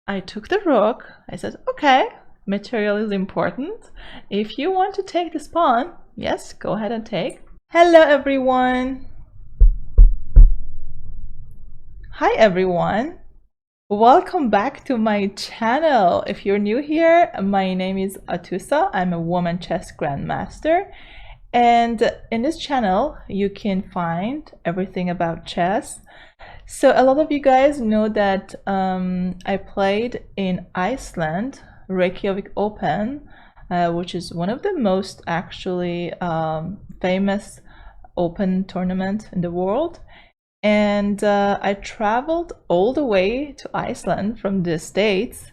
I took the rook. I said, okay, material is important. If you want to take this pawn, yes, go ahead and take. Hello, everyone. Hi, everyone. Welcome back to my channel. If you're new here, my name is Atusa. I'm a woman chess grandmaster. And in this channel, you can find everything about chess. So a lot of you guys know that I played in Iceland, Reykjavik Open, which is one of the most actually famous open tournament in the world. And I traveled all the way to Iceland from the States,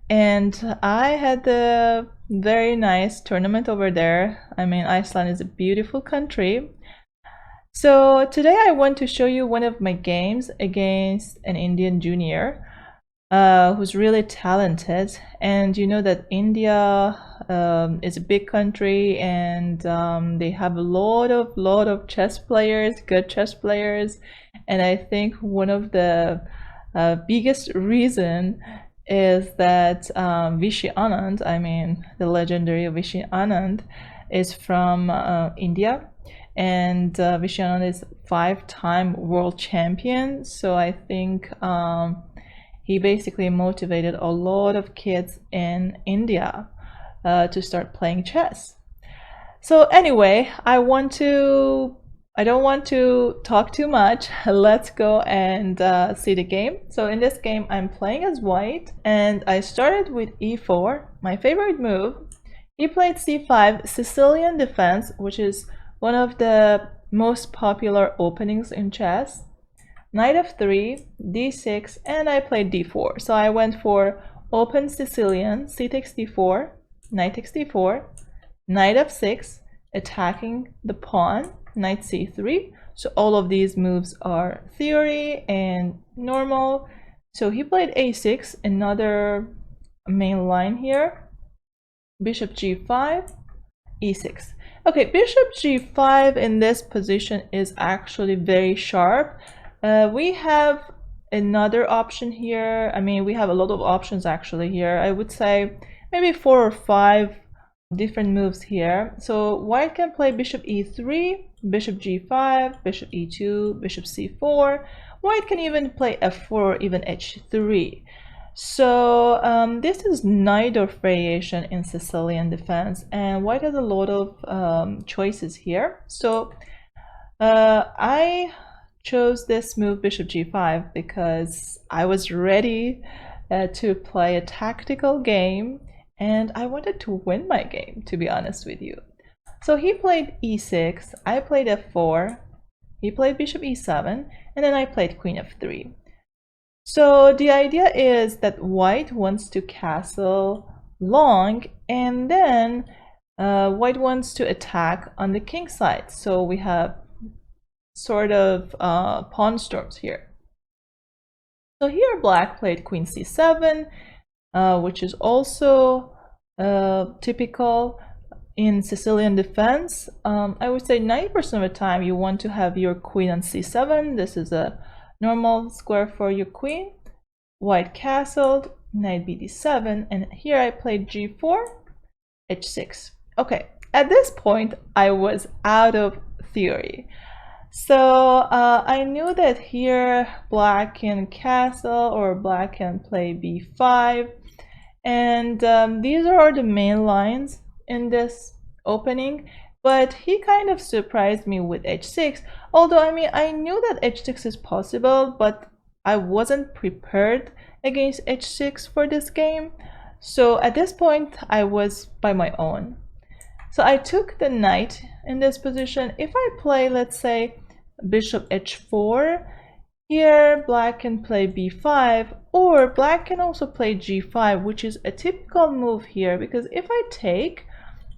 and I had a very nice tournament over there. I mean, Iceland is a beautiful country. So today I want to show you one of my games against an Indian junior who's really talented. And you know that India is a big country, and they have a lot of chess players, good chess players. And I think one of the biggest reason is that Vishy Anand, I mean the legendary Vishy Anand, is from India. And Vishy Anand is 5-time world champion. So I think he basically motivated a lot of kids in India to start playing chess. So anyway, I don't want to talk too much. Let's go and see the game. So in this game, I'm playing as white, and I started with e4, my favorite move. He played c5, Sicilian Defense, which is one of the most popular openings in chess. Knight f3, d6, and I played d4. So I went for open Sicilian, c takes d4, knight takes d4, knight f6, attacking the pawn, knight c3. So all of these moves are theory and normal. So he played a6, another main line here. Bishop g5, e6. Okay, bishop g5 in this position is actually very sharp. We have another option here. I mean, we have a lot of options actually here. I would say maybe 4 or 5 different moves here. So white can play bishop e3, bishop g5, bishop e2, bishop c4. White can even play f4 or even h3. So this is Najdorf variation in Sicilian Defense, and white has a lot of choices here. So I chose this move bishop g5 because I was ready to play a tactical game, and I wanted to win my game, to be honest with you. So he played e6, I played f4, he played bishop e7, and then I played queen f3. So the idea is that white wants to castle long, and then white wants to attack on the king side. So we have sort of pawn storms here. So here black played queen c7, which is also typical in Sicilian Defense. I would say 90% of the time you want to have your queen on c7. This is a normal square for your queen. White castled, knight bd7, and here I played g4, h6. Okay, at this point I was out of theory. So I knew that here black can castle or black can play b5, and these are the main lines in this opening. But he kind of surprised me with h6, although I mean I knew that h6 is possible, but I wasn't prepared against h6 for this game. So at this point I was by my own. So I took the knight in this position. If I play, let's say, bishop h4, here black can play b5, or black can also play g5, which is a typical move here, because if I take,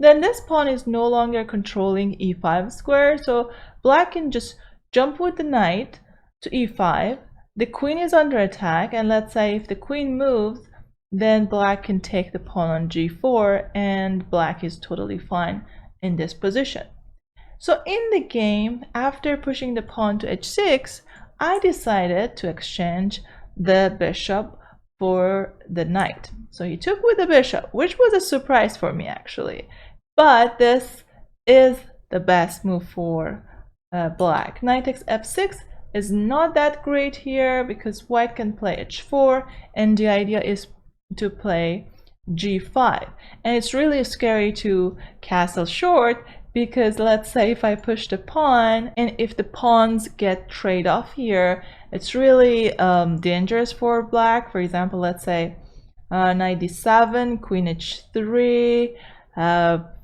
then this pawn is no longer controlling e5 square, so black can just jump with the knight to e5. The queen is under attack, and let's say if the queen moves, then black can take the pawn on g4, and black is totally fine in this position. So in the game, after pushing the pawn to h6, I decided to exchange the bishop for the knight. So he took with the bishop, which was a surprise for me actually. But this is the best move for black. Knight takes f6 is not that great here because white can play h4, and the idea is to play g5. And it's really scary to castle short because let's say if I push the pawn and if the pawns get trade off here, it's really dangerous for black. For example, let's say knight d7, queen h3,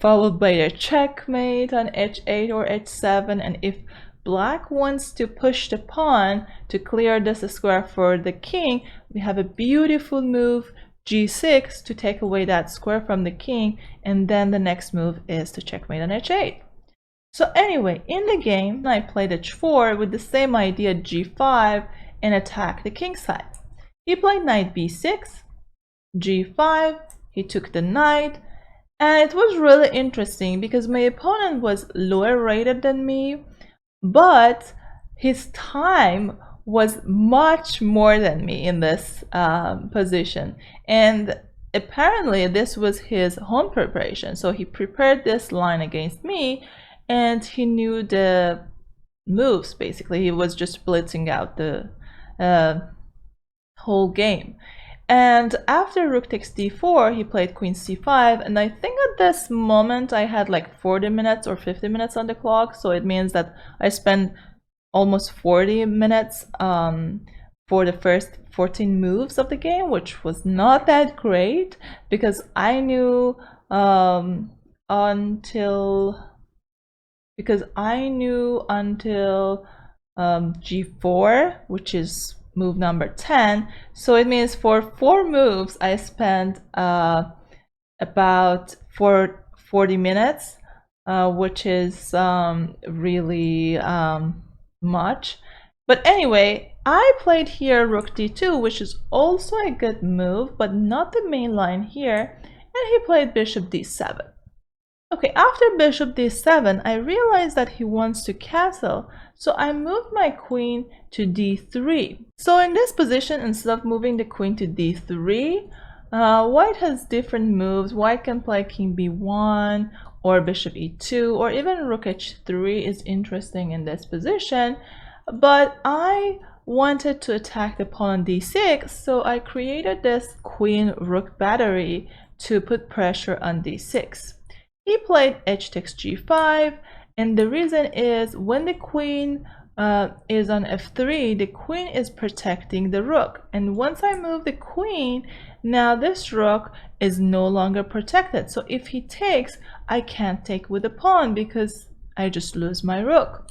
followed by a checkmate on h8 or h7. And if black wants to push the pawn to clear this square for the king, we have a beautiful move g6 to take away that square from the king, and then the next move is to checkmate on h8. So anyway, in the game I played h4 with the same idea, g5, and attack the king side. He played knight b6, g5, he took the knight, and it was really interesting because my opponent was lower rated than me, but his time was much more than me in this position, and apparently this was his home preparation. So he prepared this line against me and he knew the moves. Basically he was just blitzing out the whole game. And after rook takes d4 he played queen c5, and I think at this moment I had like 40 minutes or 50 minutes on the clock, so it means that I spent almost 40 minutes for the first 14 moves of the game, which was not that great because I knew until g4, which is move number 10. So it means for 4 moves I spent about 40 minutes, which is really much. But anyway, I played here rook d2, which is also a good move, but not the main line here, and he played bishop d7. Okay, after bishop d7, I realized that he wants to castle, so I moved my queen to d3. So in this position, instead of moving the queen to d3, white has different moves. White can play king b1 or bishop e2, or even rook h3 is interesting in this position. But I wanted to attack the pawn on d6, so I created this queen rook battery to put pressure on d6. He played h takes g5, and the reason is when the queen is on f3, the queen is protecting the rook, and once I move the queen, now this rook is no longer protected. So if he takes, I can't take with the pawn because I just lose my rook.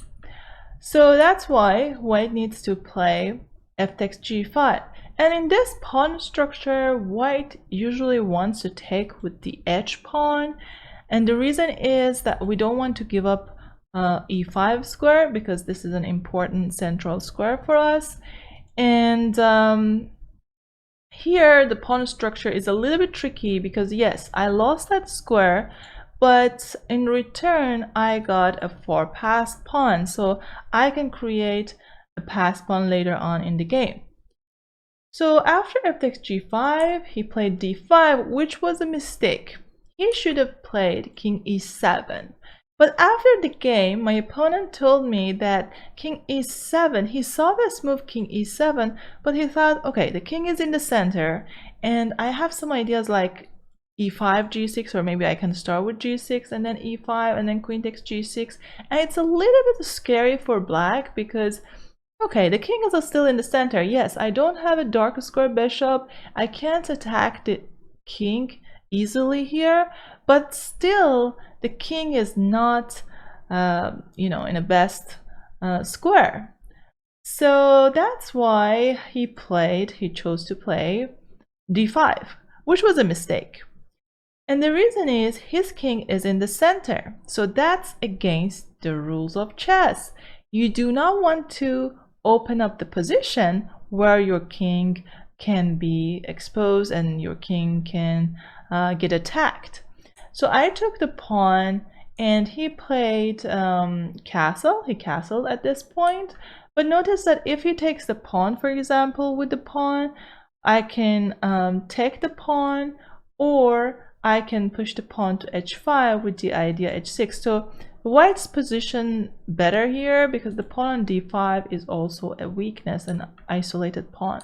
So that's why white needs to play f takes g5. And in this pawn structure, white usually wants to take with the edge pawn. And the reason is that we don't want to give up e5 square because this is an important central square for us. And here the pawn structure is a little bit tricky because yes, I lost that square, but in return I got a 4 passed pawn, so I can create a passed pawn later on in the game. So after f takes g5, he played d5, which was a mistake. He should have played king e7. But after the game, my opponent told me that king e7, he saw this move king e7, but he thought, okay, the king is in the center, and I have some ideas like e5, g6, or maybe I can start with g6 and then e5 and then queen takes g6. And it's a little bit scary for black because, okay, the king is still in the center. Yes, I don't have a dark square bishop. I can't attack the king easily here, but still the king is not in a best square. So that's why he chose to play d5, which was a mistake. And the reason is his king is in the center, so that's against the rules of chess. You do not want to open up the position where your king can be exposed and your king can get attacked. So I took the pawn and he played castle. He castled at this point, but notice that if he takes the pawn, for example, with the pawn, I can take the pawn, or I can push the pawn to h5 with the idea h6. So white's position better here because the pawn on d5 is also a weakness, an isolated pawn.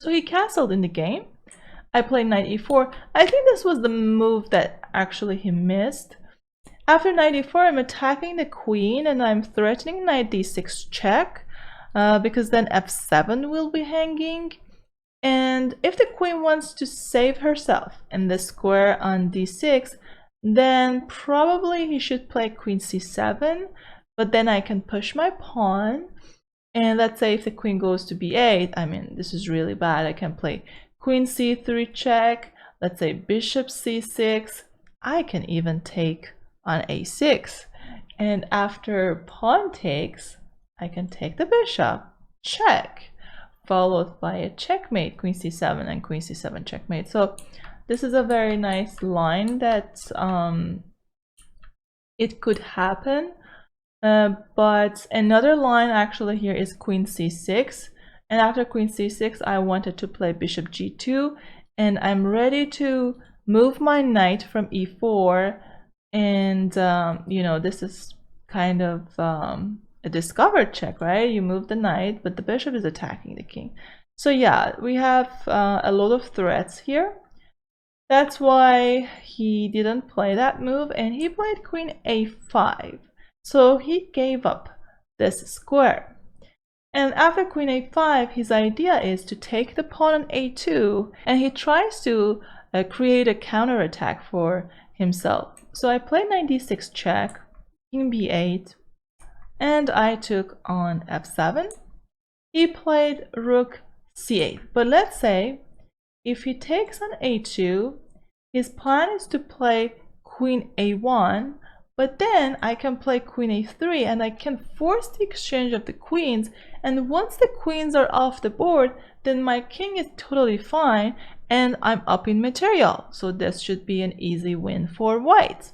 So he castled in the game. I played knight e4. I think this was the move that actually he missed. After knight e4, I'm attacking the queen and I'm threatening knight d6 check because then f7 will be hanging. And if the queen wants to save herself in the square on d6, then probably he should play queen c7, but then I can push my pawn. And let's say if the queen goes to b8, I mean, this is really bad. I can play queen c3 check, let's say bishop c6. I can even take on a6. And after pawn takes, I can take the bishop, check, followed by a checkmate, queen c7 and queen c7 checkmate. So this is a very nice line that it could happen. But another line actually here is queen c6. And after queen c6, I wanted to play bishop g2. And I'm ready to move my knight from e4. And, you know, this is kind of a discovered check, right? You move the knight, but the bishop is attacking the king. So yeah, we have a lot of threats here. That's why he didn't play that move, and he played queen a5. So he gave up this square. And after queen a5, his idea is to take the pawn on a2, and he tries to create a counterattack for himself. So I played knight d6 check, king b8, and I took on f7. He played rook c8. But let's say if he takes on a2, his plan is to play queen a1, but then I can play queen a3 and I can force the exchange of the queens, and once the queens are off the board, then my king is totally fine and I'm up in material. So this should be an easy win for white.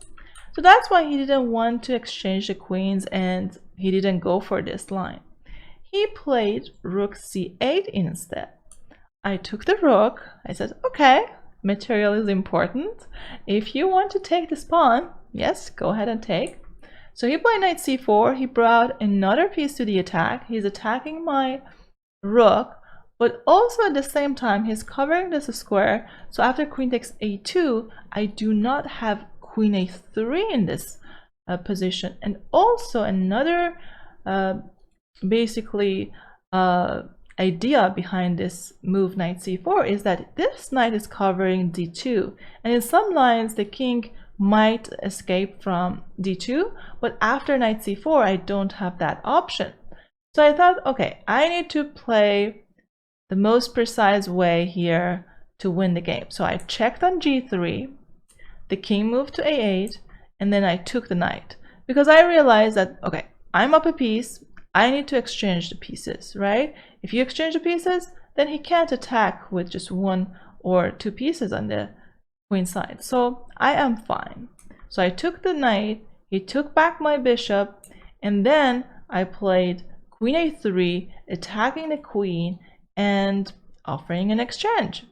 So that's why he didn't want to exchange the queens and he didn't go for this line. He played rook c8 instead. I took the rook. I said, okay, material is important. If you want to take this pawn, yes, go ahead and take. So he played knight c4. He brought another piece to the attack. He's attacking my rook, but also at the same time, he's covering this square. So after queen takes a2, I do not have queen a3 in this position. And also another basically idea behind this move knight c4 is that this knight is covering d2, and in some lines the king might escape from d2, but after knight c4 I don't have that option. So I thought, okay, I need to play the most precise way here to win the game. So I checked on g3, the king moved to a8, and then I took the knight because I realized that, okay, I'm up a piece, I need to exchange the pieces, right? If you exchange the pieces, then he can't attack with just one or two pieces on the queen side. So I am fine. So I took the knight, he took back my bishop, and then I played queen a3, attacking the queen and offering an exchange.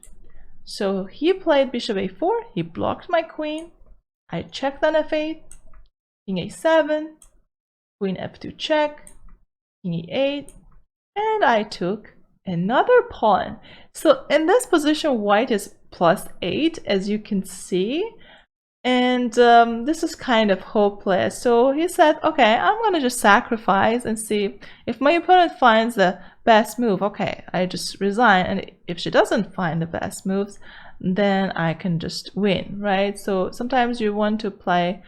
So he played bishop a4, he blocked my queen, I checked on f8, king a7, queen f2 check, king e8, and I took another pawn. So in this position, white is +8, as you can see, and this is kind of hopeless. So he said, okay, I'm gonna just sacrifice and see if my opponent finds the best move. Okay, I just resign, and if she doesn't find the best moves, then I can just win, right? So sometimes you want to play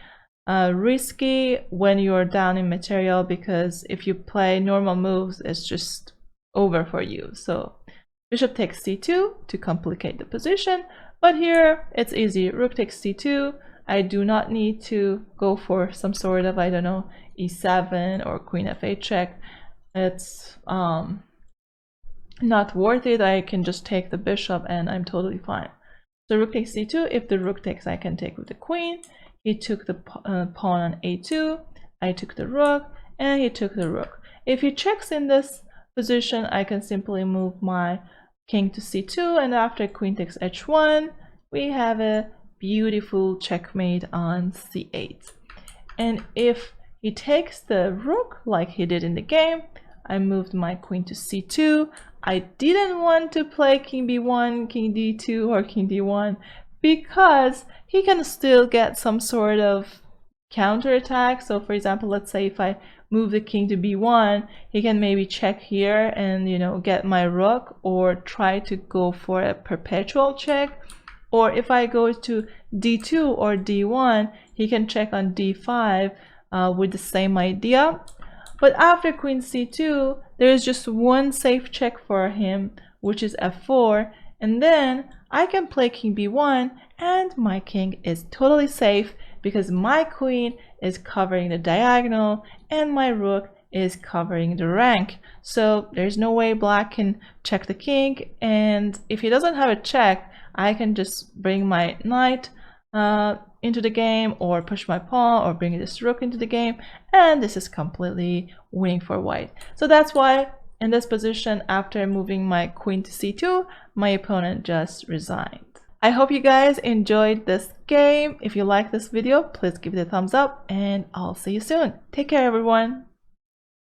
risky when you're down in material, because if you play normal moves, it's just over for you. So bishop takes c2 to complicate the position, but here it's easy. Rook takes c2. I do not need to go for some sort of, I don't know, e7 or queen f8 check. It's not worth it. I can just take the bishop and I'm totally fine. So rook takes c2. If the rook takes, I can take with the queen. He took the pawn on a2, I took the rook, and he took the rook. If he checks in this position, I can simply move my king to c2, and after queen takes h1, we have a beautiful checkmate on c8. And if he takes the rook like he did in the game, I moved my queen to c2. I didn't want to play king b1, king d2, or king d1 because he can still get some sort of counterattack. So for example, let's say if I move the king to b1, he can maybe check here and, you know, get my rook, or try to go for a perpetual check. Or if I go to d2 or d1, he can check on d5 with the same idea. But after queen c2, there is just one safe check for him, which is f4, and then I can play king b1, and my king is totally safe because my queen is covering the diagonal and my rook is covering the rank. So there's no way black can check the king, and if he doesn't have a check, I can just bring my knight into the game, or push my pawn, or bring this rook into the game, and this is completely winning for white. So that's why in this position, after moving my queen to c2, my opponent just resigned. I hope you guys enjoyed this game. If you like this video, please give it a thumbs up, and I'll see you soon. Take care, everyone.